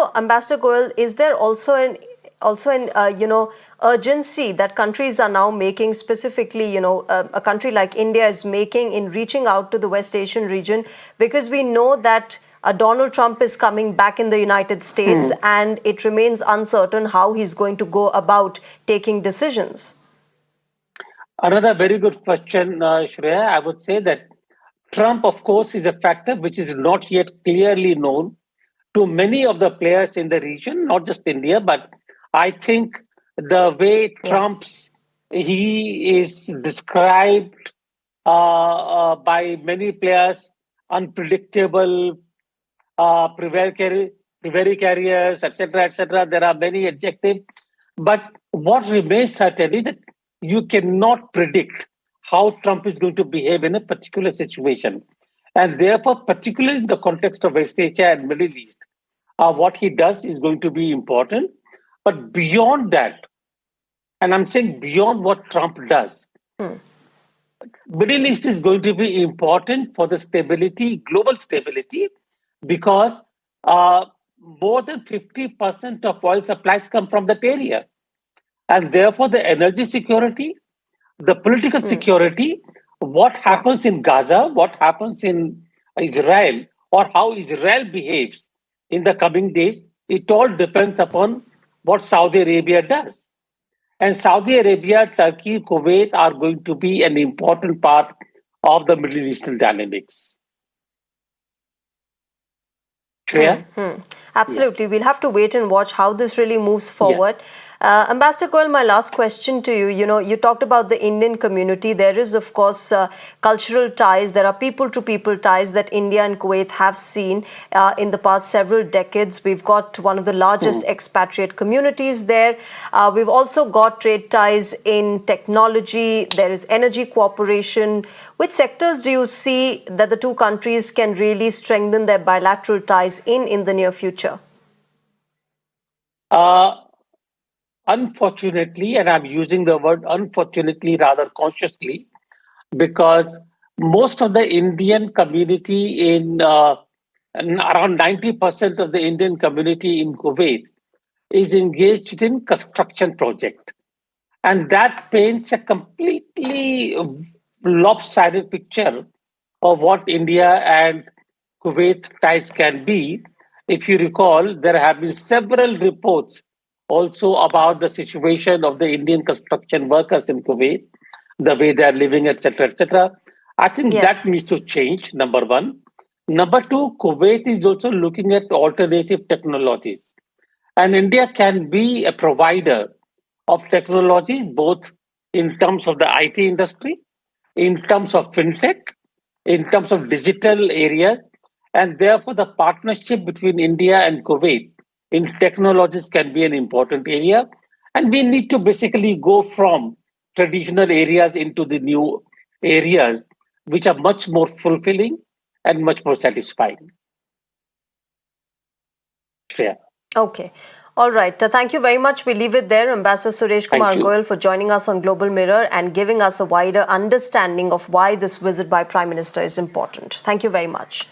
also, Ambassador Goel, is there also an urgency that countries are now making, specifically, a country like India is making in reaching out to the West Asian region, because we know that Donald Trump is coming back in the United States, and it remains uncertain how he's going to go about taking decisions. Another very good question, Shreya. I would say that Trump, of course, is a factor which is not yet clearly known to many of the players in the region, not just India, but I think the way Yeah. he is described by many players, unpredictable, prevaricarious, etc., etc. There are many adjectives, but what remains certain is that you cannot predict how Trump is going to behave in a particular situation, and therefore, particularly in the context of West Asia and Middle East, what he does is going to be important. But beyond that, and I'm saying beyond what Trump does, Middle East is going to be important for the stability, global stability, because uh, more than 50% of oil supplies come from that area. And therefore, the energy security, the political security, what Yeah. happens in Gaza, what happens in Israel, or how Israel behaves in the coming days, it all depends upon what Saudi Arabia does. And Saudi Arabia, Turkey, Kuwait are going to be an important part of the Middle Eastern dynamics. Shreya? Absolutely. Yes. We'll have to wait and watch how this really moves Yes. forward. Ambassador Goel, my last question to you. You talked about the Indian community. There is, of course, cultural ties. There are people-to-people ties that India and Kuwait have seen in the past several decades. We've got one of the largest expatriate communities there. We've also got trade ties in technology. There is energy cooperation. Which sectors do you see that the two countries can really strengthen their bilateral ties in the near future? Uh, Unfortunately, and I'm using the word unfortunately rather consciously, because most of the Indian community around 90% of the Indian community in Kuwait is engaged in construction project. And that paints a completely lopsided picture of what India and Kuwait ties can be. If you recall, there have been several reports also about the situation of the Indian construction workers in Kuwait, the way they are living, etc., etc. I think that Yes. needs to change, number one. Number two, Kuwait is also looking at alternative technologies. And India can be a provider of technology, both in terms of the IT industry, in terms of fintech, in terms of digital areas, and therefore the partnership between India and Kuwait in technologies can be an important area. And we need to basically go from traditional areas into the new areas, which are much more fulfilling and much more satisfying. Shreya, Okay. All right. Thank you very much. We leave it there. Ambassador Suresh thank Kumar you. Goel for joining us on Global Mirror and giving us a wider understanding of why this visit by Prime Minister is important. Thank you very much.